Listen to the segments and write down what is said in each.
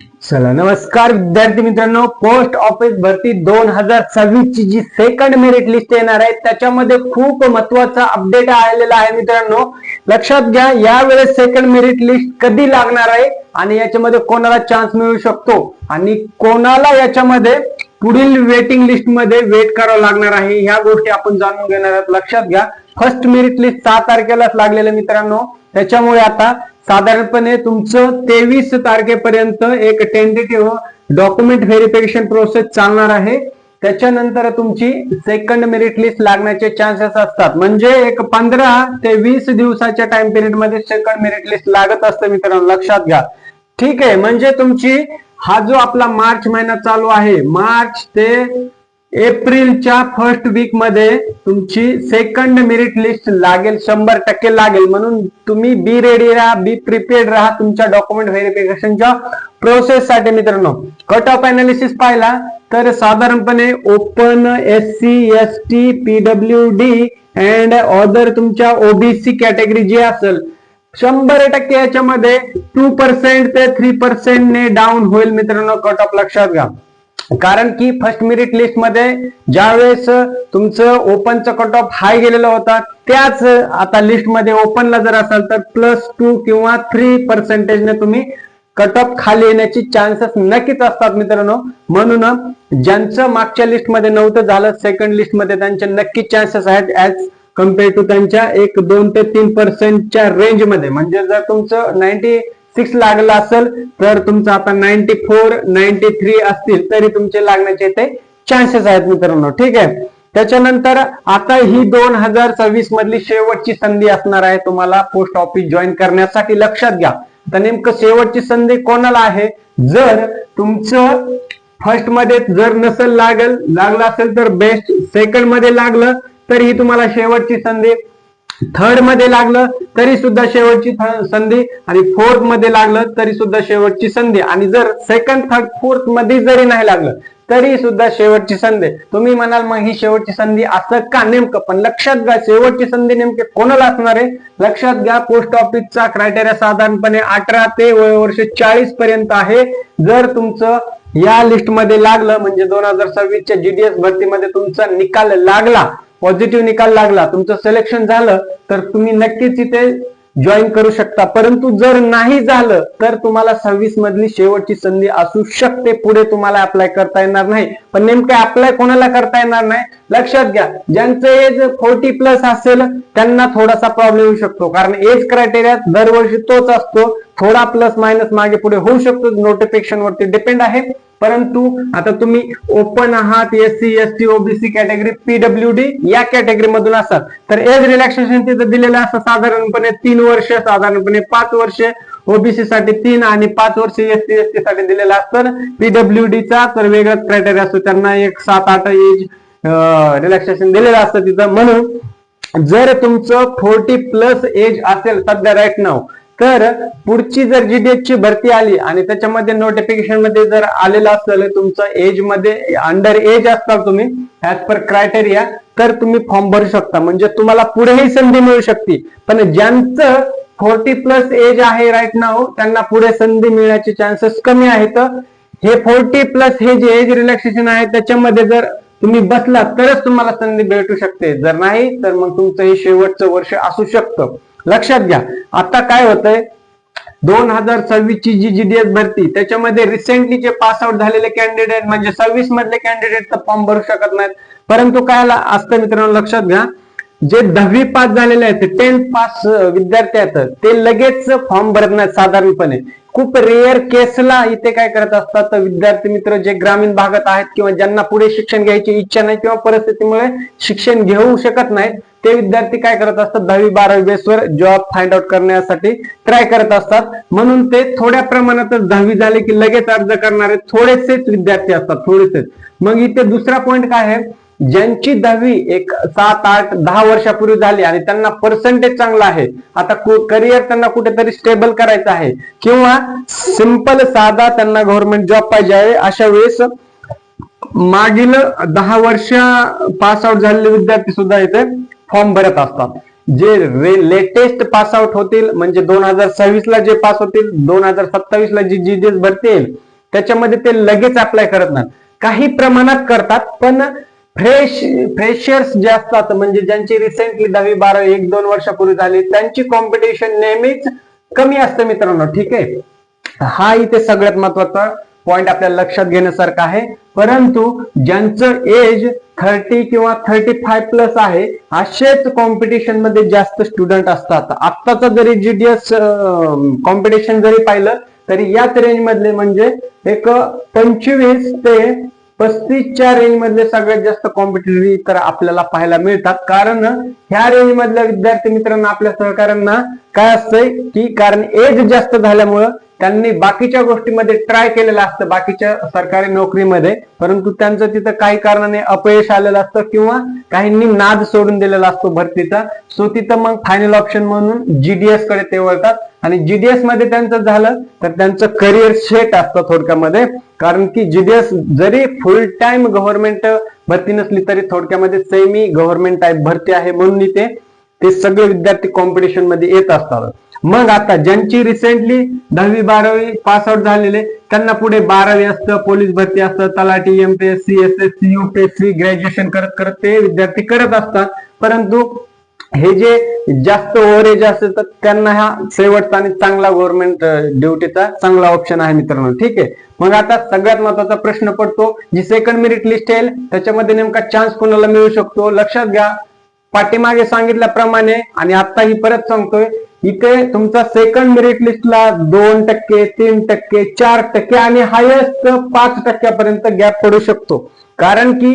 चला नमस्कार विद्यार्थी मित्रांनो, पोस्ट ऑफिस भरती 2026 ची जी सेकंड मेरिट लिस्ट येणार आहे त्याच्यामध्ये खूप महत्वाचा अपडेट आलेला आहे मित्रांनो. लक्षात घ्या, यावेळेस सेकंड मेरिट लिस्ट कधी लागणार आहे आणि याच्यामध्ये कोणाला चान्स मिळू शकतो आणि कोणाला याच्यामध्ये पुढील वेटिंग लिस्ट मध्ये वेट करावं लागणार आहे, ह्या गोष्टी आपण जाणून घेणार आहोत. लक्षात घ्या, फर्स्ट मेरिट लिस्ट 6 तारखेलाच लागलेलं मित्रांनो. त्याच्यामुळे आता साधारणपणे तुमचं 23 तारखेपर्यंत एक टेंटेटिव्ह डॉक्युमेंट व्हेरिफिकेशन प्रोसेस चालणार आहे. त्याच्यानंतर तुमची सेकंड मेरिट लिस्ट लागण्याचे चान्सेस असतात. म्हणजे एक 15 ते 20 दिवसाच्या टाइम पिरियड मध्ये सेकंड मेरिट लिस्ट लागत असतं मित्रांनो, लक्षात घ्या. ठीक आहे, म्हणजे तुमची हा जो आपला मार्च महिना चालू आहे, मार्च ते एप्रिलच्या फर्स्ट वीक मध्ये तुमची सेकंड मेरिट लिस्ट लागेल, 100% लागेल. म्हणून तुम्ही बी रेडी राहा, बी प्रिपेअर्ड राहा तुमच्या डॉक्युमेंट व्हेरिफिकेशनच्या प्रोसेस साठी मित्रांनो. कट ऑफ अनालिसिस पाहिला तर साधारणपणे open, SC, ST, PWD and other तुमच्या ओबीसी कॅटेगरी जी असेल 100% याच्यामध्ये 2% ते 3% ने डाऊन होईल मित्रांनो कट ऑफ. लक्षात घ्या, कारण की फर्स्ट मेरिट लिस्ट मध्ये ज्यावेळेस तुमचं ओपनचा कट ऑफ हाय गेलेला होता, त्याच आता लिस्ट मध्ये ओपनला जर असाल तर +2 किंवा 3% ने तुम्ही कट ऑफ खाली येण्याची चान्सेस नक्कीच असतात मित्रांनो. म्हणून ज्यांचं मागच्या लिस्ट मध्ये नव्हतं झालं सेकंड लिस्ट मध्ये, त्यांचे नक्की चान्सेस आहेत ऍज कम्पेअर टू त्यांच्या 1-2 ते 3%च्या रेंज मध्ये. म्हणजे जर तुमचं 96 लागलं असेल तर तुमचं आता 94, 93 असतील तरी तुमचे लागण्याचे ते चान्सेस आहेत मित्रांनो. ठीक आहे, त्याच्यानंतर आता ही 2026 मधली शेवटची संधी असणार आहे तुम्हाला पोस्ट ऑफिस जॉईन करण्यासाठी. लक्षात घ्या, तर नेमकं शेवटची संधी कोणाला आहे? जर तुमचं फर्स्ट मध्ये जर नसेल लागलं असेल तर बेस्ट, सेकंड मध्ये लागलं तरी तुम्हाला शेवटची संधी, थर्ड मध्ये लागलं तरी सुद्धा शेवटची संधी आणि फोर्थ मध्ये लागलं तरी सुद्धा शेवटची संधी. आणि जर सेकंड, थर्ड, फोर्थ मध्ये जरी नाही लागलं तरी सुद्धा शेवटची संधी. तुम्ही म्हणाल मग ही शेवटची संधी असं का नेमकं? पण लक्षात घ्या, शेवटची संधी नेमके कोणाला असणार आहे? लक्षात घ्या, पोस्ट ऑफिसचा क्रायटेरिया साधारणपणे 18 ते वर्ष 40 पर्यंत आहे. जर तुमचं या लिस्ट मध्ये लागलं म्हणजे 2026च्या GDS भरतीमध्ये तुमचा निकाल लागला, पॉझिटिव्ह निकाल लागला, तुमचं सिलेक्शन झालं तर तुम्ही नक्कीच इथे जॉईन करू शकता. परंतु जर नाही झालं तर तुम्हाला 26 मधली शेवटची संधी असू शकते, पुढे तुम्हाला अप्लाय करता येणार नाही. पण नेमकं अप्लाय कोणाला करता येणार नाही? लक्षात घ्या, ज्यांचं एज 40+ असेल त्यांना थोडासा प्रॉब्लेम येऊ शकतो, कारण एज क्रायटेरिया दरवर्षी तोच असतो, थोडा प्लस मायनस मागे पुढे होऊ शकतो, नोटिफिकेशन वरती डिपेंड आहे. परंतु आता तुम्ही ओपन आहात, SC, ST, OBC category, PWD या कॅटेगरी मधून असाल तर एज रिलॅक्सेशन तिथं दिलेलं असं साधारणपणे 3 वर्ष, साधारणपणे 5 वर्ष ओबीसी साठी 3 आणि 5 वर्ष SC, ST साठी दिलेलं असतं. PWD चा तर वेगळाच क्रायटेरिया असतो, त्यांना एक 7-8 एज रिलॅक्सेशन दिलेलं असतं तिथं. म्हणून जर तुमचं 40+ एज असेल सध्या राईट नाव, तर पुढची जर GDS ची भरती आली आणि त्याच्यामध्ये नोटिफिकेशन मध्ये जर आलेलं असेल तुमचं एज मध्ये अंडर एज असतात तुम्ही ऍज पर क्रायटेरिया, तर तुम्ही फॉर्म भरू शकता. म्हणजे तुम्हाला पुढेही संधी मिळू शकते. पण ज्यांचं 40+ एज आहे राईट नाव त्यांना पुढे संधी मिळण्याचे चान्सेस कमी आहेत. हे 40+ हे जे एज रिलॅक्सेशन आहे त्याच्यामध्ये जर तुम्ही बसला तरच तुम्हाला संधी भेटू शकते, जर नाही तर मग तुमचं हे शेवटचं वर्ष असू शकतं. लक्षात घ्या, आता काय होतंय 2026 ची जी GDS भरती त्याच्यामध्ये रिसेंटली जे पास आउट झालेले कॅन्डिडेट म्हणजे 26 मधले कॅन्डिडेट तर फॉर्म भरू शकत नाहीत. परंतु काय असतं मित्रांनो, लक्षात घ्या, जे 10वी पास झालेले आहेत, 10th पास विद्यार्थी आहेत ते लगेच फॉर्म भरत नाहीत साधारणपणे. खूप रेअर केसला इथे काय करत असतात तर विद्यार्थी मित्र जे ग्रामीण भागात आहेत किंवा ज्यांना पुढे शिक्षण घ्यायची इच्छा नाही किंवा परिस्थितीमुळे शिक्षण घेऊ शकत नाहीत, ते विद्यार्थी काय करत असतात 10वी-12वी बेसवर जॉब फाइंड आउट करण्यासाठी ट्राय करत असतात. म्हणून ते थोड्या प्रमाणातच 10वी झाले की लगेच अर्ज करणारे थोडेसेच विद्यार्थी असतात, थोडेसेच. मग इथे दुसरा पॉइंट काय आहे, ज्यांची 10वी एक 7-8-10 वर्षापूर्वी झाली आणि त्यांना पर्सेंटेज चांगला आहे, आता करिअर त्यांना कुठेतरी स्टेबल करायचं आहे किंवा सिंपल साधा त्यांना गव्हर्नमेंट जॉब पाहिजे आहे, अशा वेळेस मागील 10 वर्ष पास आउट झालेले विद्यार्थी सुद्धा इथे फॉर्म भरत असतात. जे लेटेस्ट पास आउट होतील म्हणजे 2026 ला जे पास होतील, 2027 ला जी GDS भरती येईल त्याच्यामध्ये ते लगेच अप्लाय करत नाही, काही प्रमाणात करतात, पण फ्रेशर्स जे असतात म्हणजे ज्यांची रिसेंटली 10वी-12वी 1-2 वर्षापूर्वी झाली त्यांची कॉम्पिटिशन नेहमीच कमी असते मित्रांनो. ठीक आहे, हा इथे सगळ्यात महत्वाचा पॉइंट आपल्याला लक्षात घेण्यासारखा आहे. परंतु ज्यांचं एज 30 किंवा 35 प्लस आहे असेच कॉम्पिटिशन मध्ये जास्त स्टुडंट असतात. आत्ताचा जरी जीडीएस कॉम्पिटिशन जरी पाहिलं तरी याच रेंज मधले म्हणजे एक 25 ते 35च्या रेंज मधले सगळ्यात जास्त कॉम्पिटिटिव्ह तर आपल्याला पाहायला मिळतात. कारण ह्या रेंज मधल्या विद्यार्थी मित्रांना आपल्या सहकाऱ्यांना काय असतंय की कारण एज जास्त झाल्यामुळं त्यांनी बाकीच्या गोष्टीमध्ये ट्राय केलेलं असतं बाकीच्या सरकारी नोकरीमध्ये, परंतु त्यांचं तिथं काही कारणाने अपयश आलेलं असतं किंवा काहींनी नाद सोडून दिलेला असतो भरतीचा. सो तिथं मग फायनल ऑप्शन म्हणून जीडीएस कडे ते वळतात आणि जीडीएस मध्ये त्यांचं झालं तर त्यांचं करिअर सेट असतं थोडक्यामध्ये. कारण की जीडीएस जरी फुल टाइम गव्हर्नमेंट भरती नसली तरी थोडक्यामध्ये सेमी गव्हर्नमेंट टाइप भरती आहे, म्हणून ते सगळे विद्यार्थी कॉम्पिटिशन मध्ये येत असतात. मग आता ज्यांची रिसेंटली 10वी-12वी पास आउट झालेले त्यांना पुढे 12वी असतं, पोलीस भरती असतं, तलाठी, एमपीएससी, एसएससी, यूपीएससी ग्रॅज्युएशन करत करत ते विद्यार्थी करत असतात. परंतु हे जे जास्त ओव्हरेज असेल तर त्यांना हा शेवटचा आणि चांगला गव्हर्नमेंट ड्युटीचा चांगला ऑप्शन आहे मित्रांनो. ठीक आहे, मग आता सगळ्यात महत्वाचा प्रश्न पडतो, जी सेकंड मेरिट लिस्ट येईल त्याच्यामध्ये नेमका चान्स कोणाला मिळू शकतो. लक्षात घ्या, पाठीमागे सांगितल्याप्रमाणे आणि आताही परत सांगतोय, इथे तुमचा सेकंड मेरिट लिस्टला 2%, 3%, 4% आणि हायेस्ट 5% गॅप पडू शकतो. कारण की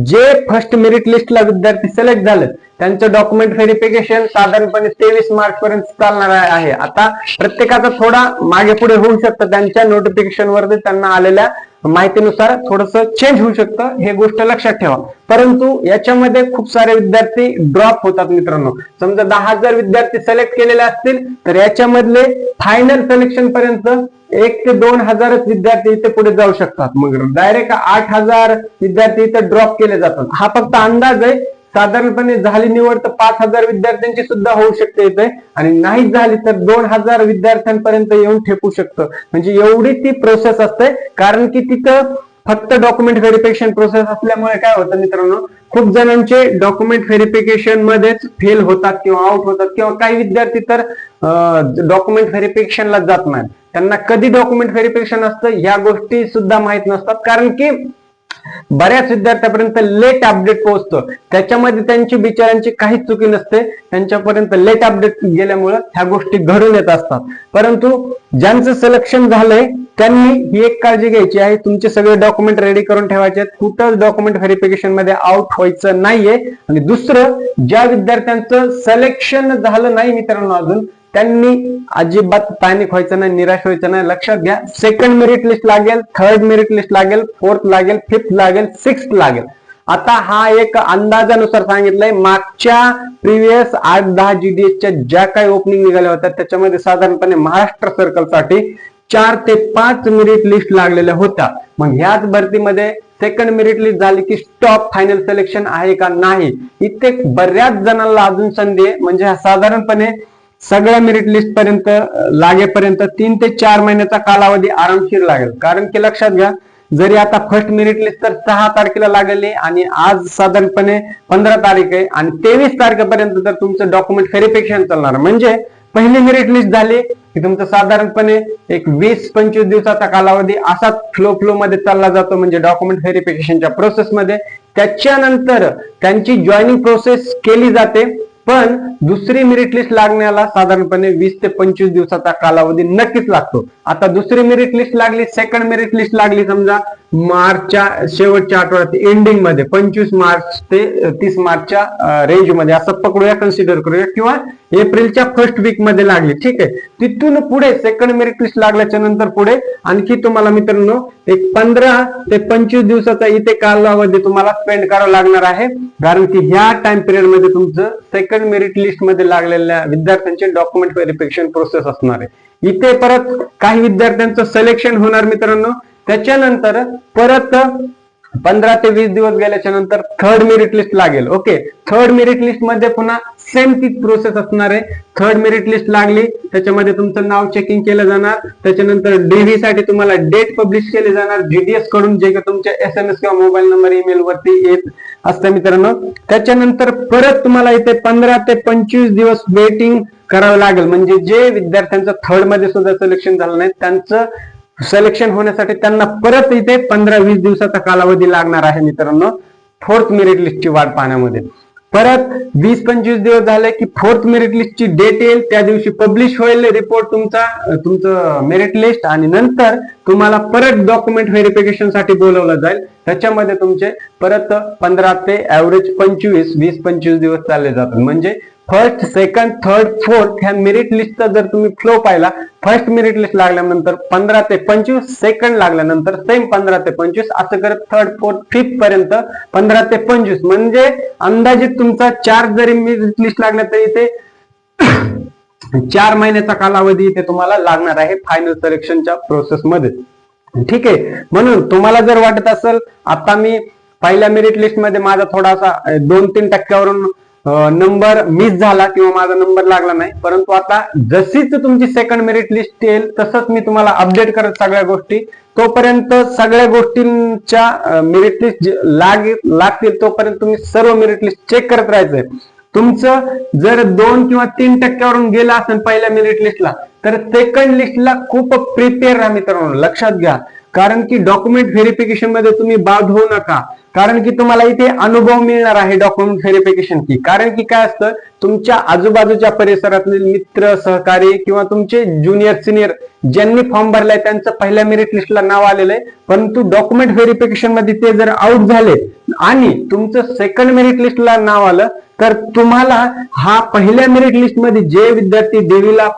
जे फर्स्ट मेरिट लिस्टला विद्यार्थी सिलेक्ट झाले त्यांचं डॉक्युमेंट व्हेरिफिकेशन साधारणपणे 23 मार्च पर्यंत चालणार आहे. आता प्रत्येकाचा थोडा मागे पुढे होऊ शकतं, त्यांच्या नोटिफिकेशन वरती त्यांना आलेल्या माहितीनुसार थोडस चेंज होऊ शकतं, हे गोष्ट लक्षात ठेवा. परंतु याच्यामध्ये खूप सारे विद्यार्थी ड्रॉप होतात मित्रांनो. समजा 10,000 विद्यार्थी सिलेक्ट केलेले असतील तर याच्यामधले फायनल सिलेक्शन पर्यंत 1 ते 2,000 विद्यार्थी इथे पुढे जाऊ शकतात. मग डायरेक्ट 8,000 विद्यार्थी इथे ड्रॉप केले जातात. हा फक्त अंदाज आहे. साधारणपणे झाली निवड तर 5,000 विद्यार्थ्यांची सुद्धा होऊ शकते इथे, आणि नाही झाली तर 2,000 विद्यार्थ्यांपर्यंत येऊन ठेपू शकतं. म्हणजे एवढी ती प्रोसेस असते. कारण की तिथं फक्त डॉक्युमेंट व्हेरिफिकेशन प्रोसेस असल्यामुळे काय होतं मित्रांनो, खूप जणांचे डॉक्युमेंट व्हेरिफिकेशन मध्येच फेल होतात किंवा आउट होतात, किंवा काही विद्यार्थी तर डॉक्युमेंट व्हेरिफिकेशनला जात नाहीत. त्यांना कधी डॉक्युमेंट व्हेरिफिकेशन असतं ह्या गोष्टी सुद्धा माहित नसतात. कारण की बऱ्याच विद्यार्थ्यांपर्यंत लेट अपडेट पोहोचतो, त्याच्यामध्ये त्यांची बिचाऱ्यांची काहीच चुकी नसते, त्यांच्यापर्यंत लेट अपडेट गेल्यामुळे ह्या गोष्टी घडून येत असतात. परंतु ज्यांचं सिलेक्शन झालंय त्यांनी ही एक काळजी घ्यायची आहे, तुमचे सगळे डॉक्युमेंट रेडी करून ठेवायचे आहेत, कुठंच डॉक्युमेंट व्हेरिफिकेशन मध्ये आउट व्हायचं नाहीये. आणि दुसरं, ज्या विद्यार्थ्यांचं सिलेक्शन झालं नाही मित्रांनो अजून, त्यांनी अजिबात पॅनिक व्हायचं नाही, निराश व्हायचं नाही. लक्षात घ्या, सेकंड मेरिट लिस्ट लागेल, थर्ड मेरिट लिस्ट लागेल, फोर्थ लागेल, फिफ्थ लागेल, सिक्स्थ लागेल. आता हा एक अंदाजानुसार सांगितलंय. मागच्या प्रिव्हियस 8-10 जीडीएसच्या ज्या काही ओपनिंग निघाल्या होत्या त्याच्यामध्ये साधारणपणे महाराष्ट्र सर्कलसाठी 4 ते 5 मेरिट लिस्ट लागलेल्या होत्या. मग ह्याच भरतीमध्ये सेकंड मेरिट लिस्ट झाली की स्टॉप, फायनल सिलेक्शन आहे का नाही, इथे बऱ्याच जणांना अजून संधी आहे. म्हणजे साधारणपणे सगळ्या मेरिट लिस्ट पर्यंत लागेपर्यंत 3 ते 4 महिन्याचा कालावधी आरामशीर लागेल. कारण की लक्षात घ्या, जरी आता फर्स्ट मेरिट लिस्ट तर 6 तारखेला लागली आणि आज साधारणपणे 15 तारीख आहे आणि 23 तारखेपर्यंत तर तुमचं डॉक्युमेंट व्हेरिफिकेशन चालणार. म्हणजे पहिली मेरिट लिस्ट झाली की तुमचं साधारणपणे एक 20-25 दिवसाचा कालावधी असाच फ्लो मध्ये चालला जातो, म्हणजे डॉक्युमेंट व्हेरिफिकेशनच्या प्रोसेसमध्ये. त्याच्यानंतर त्यांची जॉईनिंग प्रोसेस केली जाते, पण दुसरी मेरिट लिस्ट लागण्याला साधारणपणे 20 ते 25 दिवसाचा कालावधी नक्कीच लागतो. आता दुसरी मेरिट लिस्ट लागली, सेकंड मेरिट लिस्ट लागली समजा मार्चच्या शेवटच्या आठवड्यात एंडिंग मध्ये 25 मार्च ते 30 मार्चच्या रेंज मध्ये असं पकडूया, कन्सिडर करूया, किंवा एप्रिलच्या फर्स्ट वीक मध्ये लागली. ठीक आहे, तिथून पुढे सेकंड मेरिट लिस्ट लागल्याच्या नंतर पुढे आणखी तुम्हाला मित्रांनो एक 15 ते 25 दिवसाचा इथे कालावधी तुम्हाला स्पेंड करावा लागणार आहे. कारण की ह्या टाइम पिरियड मध्ये तुमचं सेकंड मेरिट लिस्ट मध्ये लागलेल्या विद्यार्थ्यांचे डॉक्युमेंट व्हेरिफिकेशन प्रोसेस असणार आहे. इथे परत काही विद्यार्थ्यांचं सिलेक्शन होणार मित्रांनो. त्याच्यानंतर परत 15 ते 20 दिवस गेल्याच्या नंतर थर्ड मेरिट लिस्ट लागेल. ओके, थर्ड मेरिट लिस्ट मध्ये पुन्हा सेम तीच प्रोसेस असणार आहे. थर्ड मेरिट लिस्ट लागली, त्याच्यामध्ये तुमचं नाव चेकिंग केलं जाणार. त्याच्यानंतर डीव्ही साठी तुम्हाला डेट पब्लिश केली जाणार जीडीएस कडून, जे का तुमच्या SMS किंवा मोबाईल नंबर ईमेल वरती येत असतं मित्रांनो. त्याच्यानंतर परत तुम्हाला इथे 15 ते 25 दिवस वेटिंग करावं लागेल. म्हणजे जे विद्यार्थ्यांचं थर्ड मध्ये सुद्धा सिलेक्शन झालं नाही, त्यांचं सिलेक्शन होण्यासाठी त्यांना परत इथे 15-20 दिवसाचा कालावधी लागणार आहे मित्रांनो, फोर्थ मेरिट लिस्टची वाट पाहण्यामध्ये. परत 20-25 दिवस झाले की फोर्थ मेरिट लिस्टची डेट येईल, त्या दिवशी पब्लिश होईल रिपोर्ट तुमचं मेरिट लिस्ट, आणि नंतर तुम्हाला परत डॉक्युमेंट व्हेरिफिकेशन साठी बोलवलं जाईल. त्याच्यामध्ये तुमचे परत 15 ते ऍव्हरेज 20-25 दिवस चालले जातात. म्हणजे फर्स्ट, सेकंड, थर्ड, फोर्थ ह्या मेरिट लिस्टचा जर तुम्ही फ्लो पाहिला, फर्स्ट मेरिट लिस्ट लागल्यानंतर 15 ते 25, सेकंड लागल्यानंतर सेम 15 ते 25, असं करत थर्ड, फोर्थ, फिफ्थ पर्यंत 15 ते 25, म्हणजे अंदाजित तुमचा 4 जरी मेरिट लिस्ट लागल्या तरी ते 4 महिन्याचा कालावधी इथे तुम्हाला लागणार आहे फायनल सिलेक्शनच्या प्रोसेसमध्ये. ठीक आहे, म्हणून तुम्हाला जर वाटत असेल आता मी पहिल्या मेरिट लिस्ट मध्ये माझा थोडासा 2-3 टक्क्यावरून नंबर मिस झाला किंवा माझा नंबर लागला नाही, परंतु आता जशीच तुमची सेकंड मेरिट लिस्ट येईल तसंच मी तुम्हाला अपडेट करत सगळ्या गोष्टी. तोपर्यंत सगळ्या गोष्टींच्या मेरिट लिस्ट लागतील तोपर्यंत तुम्ही सर्व मेरिट लिस्ट चेक करत राहायचंय. तुमचं जर 2 किंवा 3 टक्क्यावरून गेलं असेल पहिल्या मेरिट लिस्टला, तर सेकंड लिस्टला खूप प्रिपेअर राहा मित्रांनो, लक्षात घ्या. कारण की डॉक्युमेंट व्हेरिफिकेशन मध्ये तुम्ही बाद होऊ नका, कारण की तुम्हाला इथे अनुभव मिळणार आहे डॉक्युमेंट व्हेरिफिकेशन की. कारण की काय असतं, तुमच्या आजूबाजूच्या परिसरातील मित्र, सहकारी किंवा तुमचे ज्युनियर, सिनियर ज्यांनी फॉर्म भरलाय त्यांचं पहिल्या मेरिट लिस्टला नाव आलेलं आहे, परंतु डॉक्युमेंट व्हेरिफिकेशन मध्ये ते जर आउट झाले आणि तुमचं सेकंड मेरिट लिस्टला नाव आलं, तर तुम्हाला हा पहिल्या मेरिट लिस्ट मध्ये जे विद्यार्थी देवीला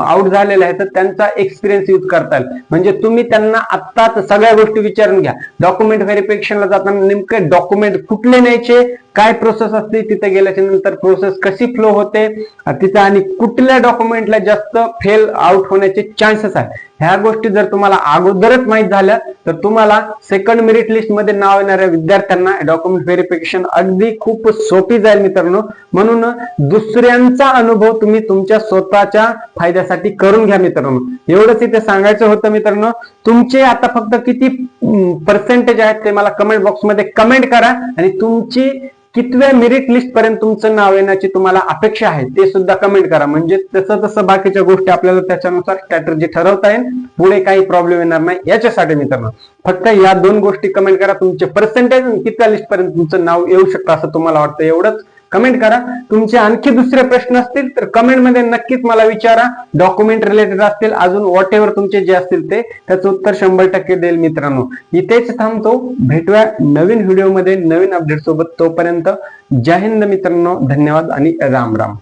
आउट झालेला आहे तर त्यांचा एक्सपिरियन्स यूज करता येईल. म्हणजे तुम्ही त्यांना आत्ताच सगळ्या गोष्टी विचारून घ्या. डॉक्युमेंट व्हेरिफिकेशनला जाताना नेमके डॉक्युमेंट कुठले न्यायचे, काय प्रोसेस असते, तिथे गेल्याच्या नंतर प्रोसेस कशी फ्लो होते तिथे, आणि कुठल्या डॉक्युमेंटला जास्त फेल आउट होण्याचे चान्सेस आहे, ह्या गोष्टी जर तुम्हाला अगोदरच माहित झाल्या तर तुम्हाला सेकंड मेरिट लिस्ट मध्ये नाव येणाऱ्या विद्यार्थ्यांना डॉक्युमेंट व्हेरिफिकेशन अगदी खूप सोपी जाईल मित्रांनो. म्हणून दुसऱ्यांचा अनुभव तुम्ही तुमच्या स्वतःच्या फायद्यासाठी करून घ्या मित्रांनो. एवढंच इथे सांगायचं होतं मित्रांनो. तुमचे आता फक्त किती पर्सेंटेज आहेत ते मला कमेंट बॉक्स मध्ये कमेंट करा, आणि तुमची कितव्या मेरिट लिस्ट पर्यंत तुमचं नाव येण्याची तुम्हाला अपेक्षा आहे ते सुद्धा कमेंट करा. म्हणजे तसं तसं बाकीच्या गोष्टी आपल्याला त्याच्यानुसार स्ट्रॅटेजी ठरवता येईल, पुढे काही प्रॉब्लेम येणार नाही. याच्यासाठी मित्रांनो फक्त या 2 गोष्टी कमेंट करा, तुमचे पर्सेंटेज आणि कितव्या लिस्ट पर्यंत तुमचं नाव येऊ शकतं असं तुम्हाला वाटतं, एवढंच कमेंट करा. तुमचे आणखी दुसरे प्रश्न असतील तर कमेंट मध्ये नक्कीच मला विचारा, डॉक्युमेंट रिलेटेड असतील, अजून व्हॉट एव्हर तुमचे जे असतील ते, त्याचं उत्तर 100% देईल मित्रांनो. इथेच थांबतो, भेटूया नवीन व्हिडिओ मध्ये नवीन अपडेट सोबत. तोपर्यंत जय हिंद मित्रांनो, धन्यवाद आणि राम राम.